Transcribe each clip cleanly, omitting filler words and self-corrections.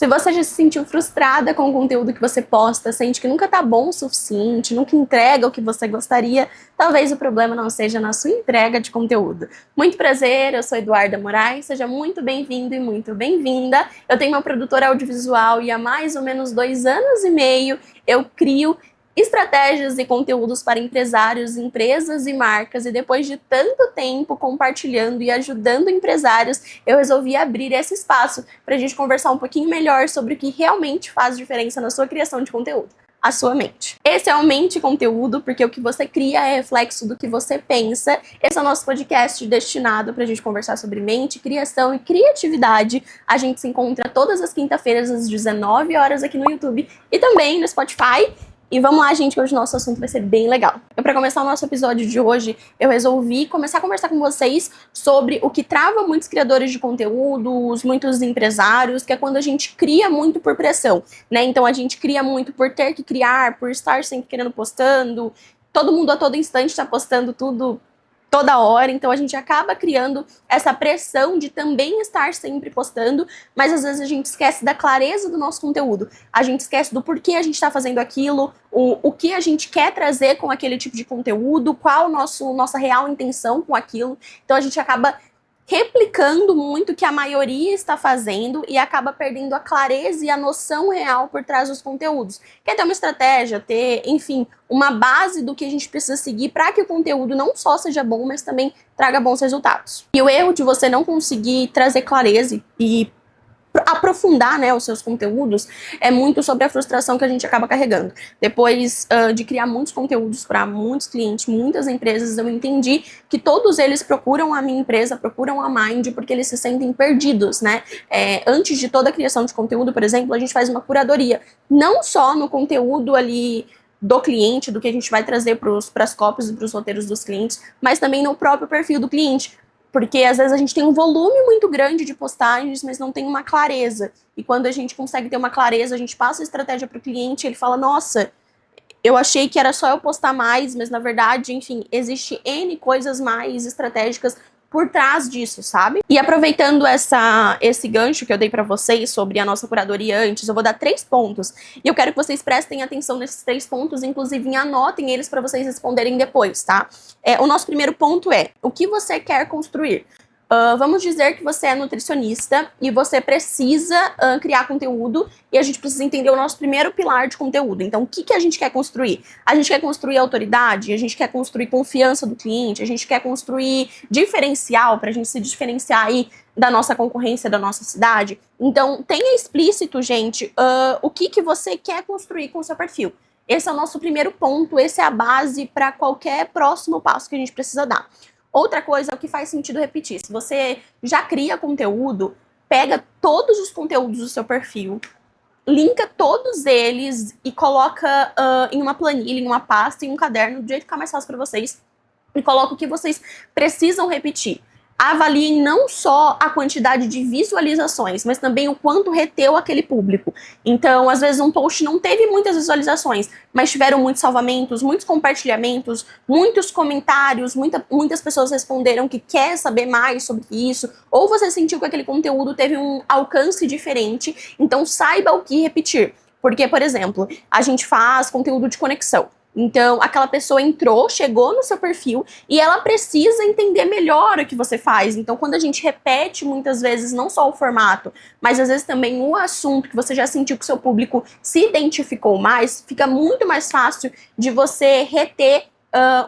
Se você já se sentiu frustrada com o conteúdo que você posta, sente que nunca tá bom o suficiente, nunca entrega o que você gostaria, talvez o problema não seja na sua entrega de conteúdo. Muito prazer, eu sou Eduarda Moraes, seja muito bem-vindo e muito bem-vinda. Eu tenho uma produtora audiovisual e há mais ou menos 2 anos e meio eu crio estratégias e conteúdos para empresários, empresas e marcas, e depois de tanto tempo compartilhando e ajudando empresários, eu resolvi abrir esse espaço para a gente conversar um pouquinho melhor sobre o que realmente faz diferença na sua criação de conteúdo. A sua mente. Esse é o Mente Conteúdo, porque o que você cria é reflexo do que você pensa. Esse é o nosso podcast destinado para a gente conversar sobre mente, criação e criatividade. A gente se encontra todas as quinta-feiras às 19 horas aqui no YouTube e também no Spotify. E vamos lá, gente, que hoje o nosso assunto vai ser bem legal. Para começar o nosso episódio de hoje, eu resolvi começar a conversar com vocês sobre o que trava muitos criadores de conteúdos, muitos empresários, que é quando a gente cria muito por pressão, né? Então a gente cria muito por ter que criar, por estar sempre querendo postando, todo mundo a todo instante está postando tudo toda hora, então a gente acaba criando essa pressão de também estar sempre postando, mas às vezes a gente esquece da clareza do nosso conteúdo, a gente esquece do porquê a gente está fazendo aquilo, o que a gente quer trazer com aquele tipo de conteúdo, qual nossa real intenção com aquilo, então a gente acaba replicando muito o que a maioria está fazendo e acaba perdendo a clareza e a noção real por trás dos conteúdos. Quer ter uma estratégia, ter, enfim, uma base do que a gente precisa seguir para que o conteúdo não só seja bom, mas também traga bons resultados. E o erro de você não conseguir trazer clareza e aprofundar, né, os seus conteúdos é muito sobre a frustração que a gente acaba carregando. Depois de criar muitos conteúdos para muitos clientes, muitas empresas, eu entendi que todos eles procuram a minha empresa, procuram a Mind, porque eles se sentem perdidos, né? Antes de toda a criação de conteúdo, por exemplo, a gente faz uma curadoria, não só no conteúdo ali do cliente, do que a gente vai trazer para as copies e para os roteiros dos clientes, mas também no próprio perfil do cliente. Porque às vezes a gente tem um volume muito grande de postagens, mas não tem uma clareza. E quando a gente consegue ter uma clareza, a gente passa a estratégia para o cliente, ele fala, nossa, eu achei que era só eu postar mais, mas na verdade, enfim, existe N coisas mais estratégicas por trás disso, sabe? E aproveitando esse gancho que eu dei pra vocês sobre a nossa curadoria antes, eu vou dar 3 pontos. E eu quero que vocês prestem atenção nesses 3 pontos, inclusive anotem eles pra vocês responderem depois, tá? O nosso primeiro ponto é, o que você quer construir? Vamos dizer que você é nutricionista e você precisa criar conteúdo e a gente precisa entender o nosso primeiro pilar de conteúdo. Então, o que a gente quer construir? A gente quer construir autoridade, a gente quer construir confiança do cliente, a gente quer construir diferencial para a gente se diferenciar aí da nossa concorrência, da nossa cidade. Então, tenha explícito, gente, o que você quer construir com o seu perfil. Esse é o nosso primeiro ponto, essa é a base para qualquer próximo passo que a gente precisa dar. Outra coisa é o que faz sentido repetir. Se você já cria conteúdo, pega todos os conteúdos do seu perfil, linka todos eles e coloca em uma planilha, em uma pasta, em um caderno, do jeito que ficar mais fácil para vocês, e coloca o que vocês precisam repetir. Avaliem não só a quantidade de visualizações, mas também o quanto reteu aquele público. Então, às vezes um post não teve muitas visualizações, mas tiveram muitos salvamentos, muitos compartilhamentos, muitos comentários, muitas pessoas responderam que quer saber mais sobre isso, ou você sentiu que aquele conteúdo teve um alcance diferente, então saiba o que repetir. Porque, por exemplo, a gente faz conteúdo de conexão. Então, aquela pessoa entrou, chegou no seu perfil e ela precisa entender melhor o que você faz. Então, quando a gente repete muitas vezes não só o formato, mas às vezes também o assunto que você já sentiu que o seu público se identificou mais, fica muito mais fácil de você reter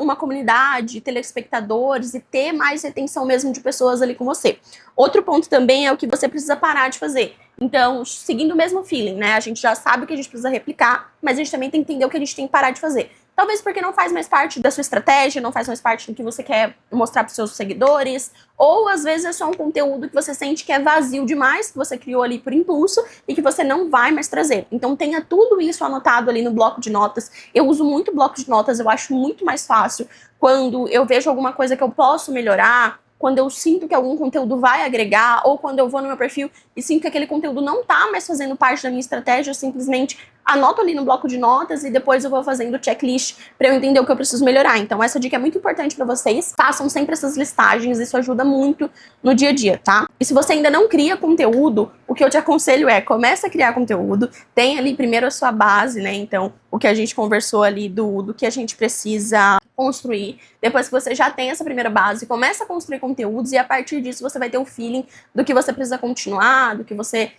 uma comunidade, telespectadores e ter mais retenção mesmo de pessoas ali com você. Outro ponto também é o que você precisa parar de fazer. Então, seguindo o mesmo feeling, né? A gente já sabe o que a gente precisa replicar, mas a gente também tem que entender o que a gente tem que parar de fazer. Talvez porque não faz mais parte da sua estratégia, não faz mais parte do que você quer mostrar para os seus seguidores, ou às vezes é só um conteúdo que você sente que é vazio demais, que você criou ali por impulso e que você não vai mais trazer. Então tenha tudo isso anotado ali no bloco de notas. Eu uso muito bloco de notas, eu acho muito mais fácil quando eu vejo alguma coisa que eu posso melhorar, quando eu sinto que algum conteúdo vai agregar, ou quando eu vou no meu perfil e sinto que aquele conteúdo não tá mais fazendo parte da minha estratégia, eu simplesmente anoto ali no bloco de notas e depois eu vou fazendo checklist para eu entender o que eu preciso melhorar. Então essa dica é muito importante para vocês, façam sempre essas listagens, isso ajuda muito no dia a dia, tá? E se você ainda não cria conteúdo, o que eu te aconselho é, comece a criar conteúdo, tem ali primeiro a sua base, né? Então o que a gente conversou ali do que a gente precisa construir. Depois que você já tem essa primeira base, começa a construir conteúdos e a partir disso você vai ter o feeling do que você precisa continuar, do que você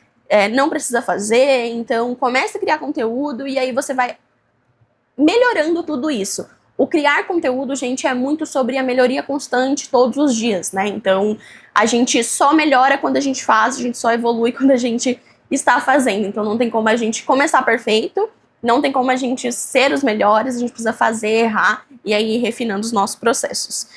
não precisa fazer. Então comece a criar conteúdo e aí você vai melhorando tudo isso. O criar conteúdo, gente, é muito sobre a melhoria constante todos os dias, né? Então a gente só melhora quando a gente faz, a gente só evolui quando a gente está fazendo. Então não tem como a gente começar perfeito, não tem como a gente ser os melhores, a gente precisa fazer, errar e aí ir refinando os nossos processos.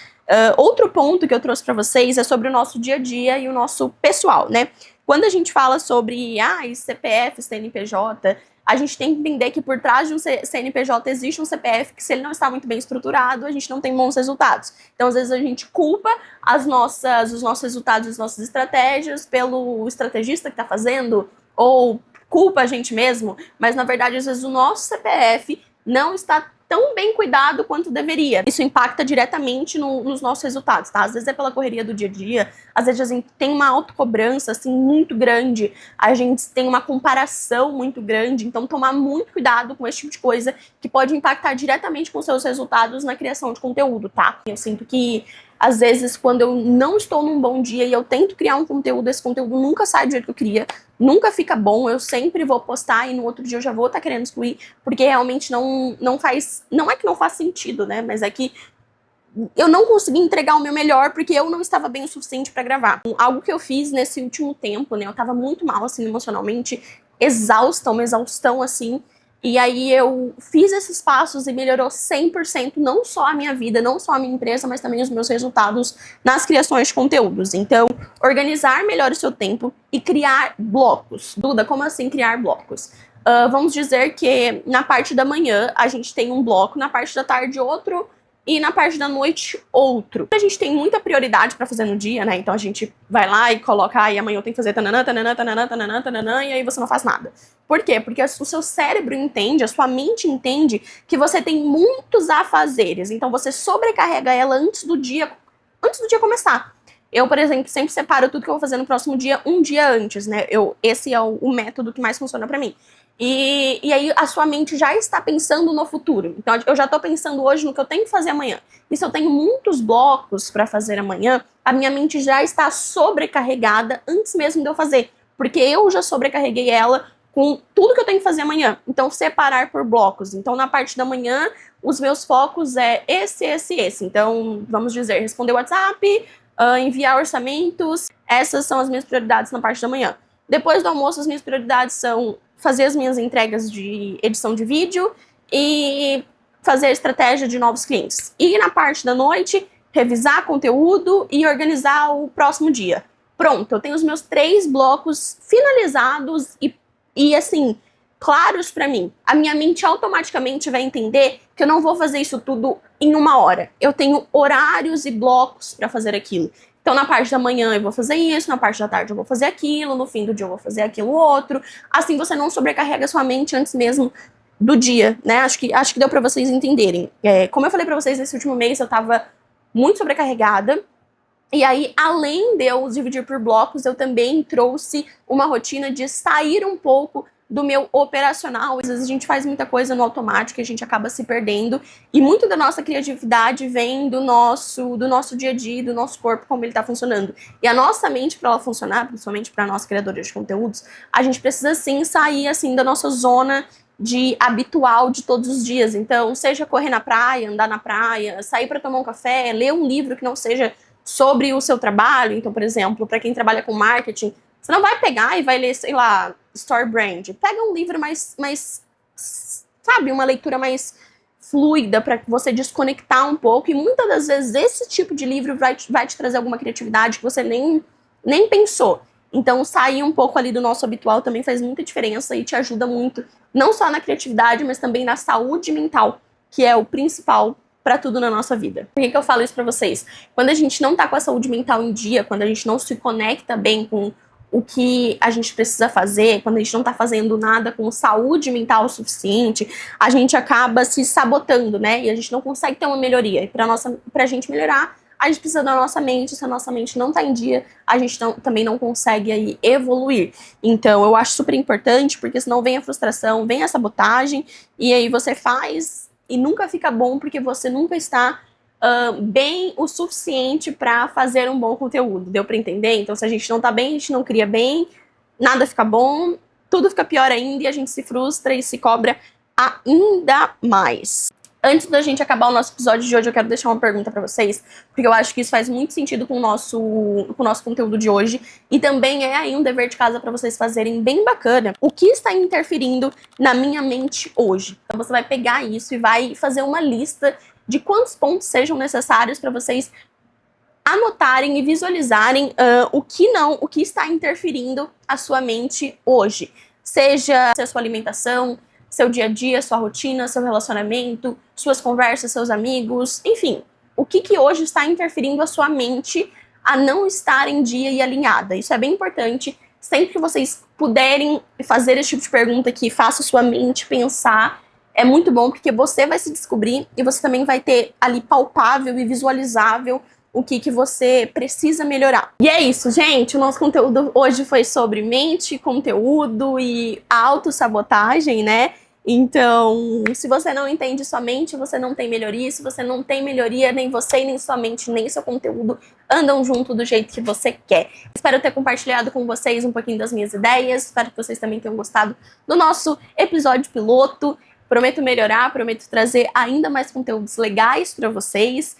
Outro ponto que eu trouxe para vocês é sobre o nosso dia a dia e o nosso pessoal, né? Quando a gente fala sobre CPF, CNPJ, a gente tem que entender que por trás de um CNPJ existe um CPF que, se ele não está muito bem estruturado, a gente não tem bons resultados. Então, às vezes, a gente culpa os nossos resultados, as nossas estratégias pelo estrategista que está fazendo, ou culpa a gente mesmo, mas, na verdade, às vezes, o nosso CPF não está tão bem cuidado quanto deveria. Isso impacta diretamente nos nossos resultados, tá? Às vezes é pela correria do dia a dia, às vezes a gente tem uma autocobrança, assim, muito grande, a gente tem uma comparação muito grande, então tomar muito cuidado com esse tipo de coisa que pode impactar diretamente com seus resultados na criação de conteúdo, tá? Eu sinto que às vezes, quando eu não estou num bom dia e eu tento criar um conteúdo, esse conteúdo nunca sai do jeito que eu queria, nunca fica bom, eu sempre vou postar e no outro dia eu já vou estar querendo excluir, porque realmente não faz, não é que não faz sentido, né, mas é que eu não consegui entregar o meu melhor porque eu não estava bem o suficiente para gravar. Algo que eu fiz nesse último tempo, né, eu tava muito mal, assim, emocionalmente, exausta, uma exaustão, assim, e aí eu fiz esses passos e melhorou 100%, não só a minha vida, não só a minha empresa, mas também os meus resultados nas criações de conteúdos. Então, organizar melhor o seu tempo e criar blocos. Duda, como assim criar blocos? Vamos dizer que na parte da manhã a gente tem um bloco, na parte da tarde outro, e na parte da noite, outro. A gente tem muita prioridade pra fazer no dia, né? Então a gente vai lá e coloca, amanhã eu tenho que fazer tananã, tananã, tananã, tananã, tananã, e aí você não faz nada. Por quê? Porque o seu cérebro entende, a sua mente entende que você tem muitos afazeres. Então você sobrecarrega ela antes do dia começar. Eu, por exemplo, sempre separo tudo que eu vou fazer no próximo dia um dia antes, né? Esse é o método que mais funciona pra mim. E aí a sua mente já está pensando no futuro. Então eu já estou pensando hoje no que eu tenho que fazer amanhã. E se eu tenho muitos blocos para fazer amanhã, a minha mente já está sobrecarregada antes mesmo de eu fazer. Porque eu já sobrecarreguei ela com tudo que eu tenho que fazer amanhã. Então separar por blocos. Então na parte da manhã, os meus focos é esse. Então vamos dizer, responder WhatsApp, enviar orçamentos. Essas são as minhas prioridades na parte da manhã. Depois do almoço, as minhas prioridades são fazer as minhas entregas de edição de vídeo e fazer a estratégia de novos clientes. E na parte da noite, revisar conteúdo e organizar o próximo dia. Pronto, eu tenho os meus 3 blocos finalizados e assim, claros pra mim. A minha mente automaticamente vai entender que eu não vou fazer isso tudo em 1 hora. Eu tenho horários e blocos pra fazer aquilo. Então, na parte da manhã eu vou fazer isso, na parte da tarde eu vou fazer aquilo, no fim do dia eu vou fazer aquilo outro. Assim você não sobrecarrega sua mente antes mesmo do dia, né? Acho que deu pra vocês entenderem. Como eu falei pra vocês, nesse último mês eu tava muito sobrecarregada. E aí, além de eu dividir por blocos, eu também trouxe uma rotina de sair um pouco do meu operacional. Às vezes a gente faz muita coisa no automático e a gente acaba se perdendo. E muito da nossa criatividade vem do nosso dia a dia, do nosso corpo, como ele tá funcionando. E a nossa mente, para ela funcionar, principalmente para nós criadores de conteúdos, a gente precisa sim sair assim da nossa zona de habitual de todos os dias. Então, seja correr na praia, andar na praia, sair para tomar um café, ler um livro que não seja sobre o seu trabalho. Então, por exemplo, para quem trabalha com marketing, você não vai pegar e vai ler, sei lá, Story Brand. Pega um livro mais sabe, uma leitura mais fluida para você desconectar um pouco. E muitas das vezes esse tipo de livro vai te trazer alguma criatividade que você nem pensou. Então, sair um pouco ali do nosso habitual também faz muita diferença e te ajuda muito, não só na criatividade, mas também na saúde mental, que é o principal para tudo na nossa vida. Por que eu falo isso para vocês? Quando a gente não tá com a saúde mental em dia, quando a gente não se conecta bem com o que a gente precisa fazer, quando a gente não tá fazendo nada com saúde mental o suficiente, a gente acaba se sabotando, né? E a gente não consegue ter uma melhoria. E pra gente melhorar, a gente precisa da nossa mente. Se a nossa mente não tá em dia, a gente também não consegue aí evoluir. Então, eu acho super importante, porque senão vem a frustração, vem a sabotagem, e aí você faz e nunca fica bom, porque você nunca está bem o suficiente para fazer um bom conteúdo. Deu para entender? Então, se a gente não tá bem, a gente não cria bem, nada fica bom, tudo fica pior ainda e a gente se frustra e se cobra ainda mais. Antes da gente acabar o nosso episódio de hoje, eu quero deixar uma pergunta pra vocês, porque eu acho que isso faz muito sentido com o nosso conteúdo de hoje, e também é aí um dever de casa pra vocês fazerem bem bacana. O que está interferindo na minha mente hoje? Então você vai pegar isso e vai fazer uma lista de quantos pontos sejam necessários pra vocês anotarem e visualizarem o que está interferindo a sua mente hoje. Seja a sua alimentação, seu dia a dia, sua rotina, seu relacionamento, suas conversas, seus amigos, enfim. O que hoje está interferindo a sua mente a não estar em dia e alinhada? Isso é bem importante. Sempre que vocês puderem fazer esse tipo de pergunta que faça sua mente pensar, é muito bom, porque você vai se descobrir e você também vai ter ali palpável e visualizável o que você precisa melhorar. E é isso, gente. O nosso conteúdo hoje foi sobre mente, conteúdo e autossabotagem, né? Então, se você não entende sua mente, você não tem melhoria. Se você não tem melhoria, nem você, nem sua mente, nem seu conteúdo andam junto do jeito que você quer. Espero ter compartilhado com vocês um pouquinho das minhas ideias. Espero que vocês também tenham gostado do nosso episódio piloto. Prometo melhorar, prometo trazer ainda mais conteúdos legais para vocês.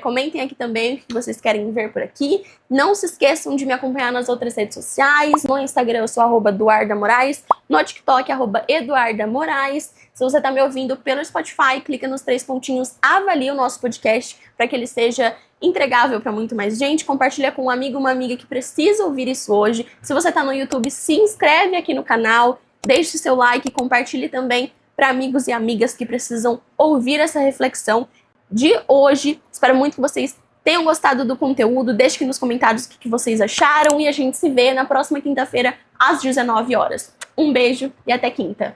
Comentem aqui também o que vocês querem ver por aqui. Não se esqueçam de me acompanhar nas outras redes sociais. No Instagram eu sou @EduardaMoraes, no TikTok @EduardaMoraes. Se você está me ouvindo pelo Spotify, clica nos 3 pontinhos, avalie o nosso podcast para que ele seja entregável para muito mais gente. Compartilha com um amigo, uma amiga que precisa ouvir isso hoje. Se você está no YouTube, se inscreve aqui no canal, deixe seu like, compartilhe também para amigos e amigas que precisam ouvir essa reflexão de hoje. Espero muito que vocês tenham gostado do conteúdo. Deixe aqui nos comentários o que vocês acharam e a gente se vê na próxima quinta-feira às 19 horas. Um beijo e até quinta!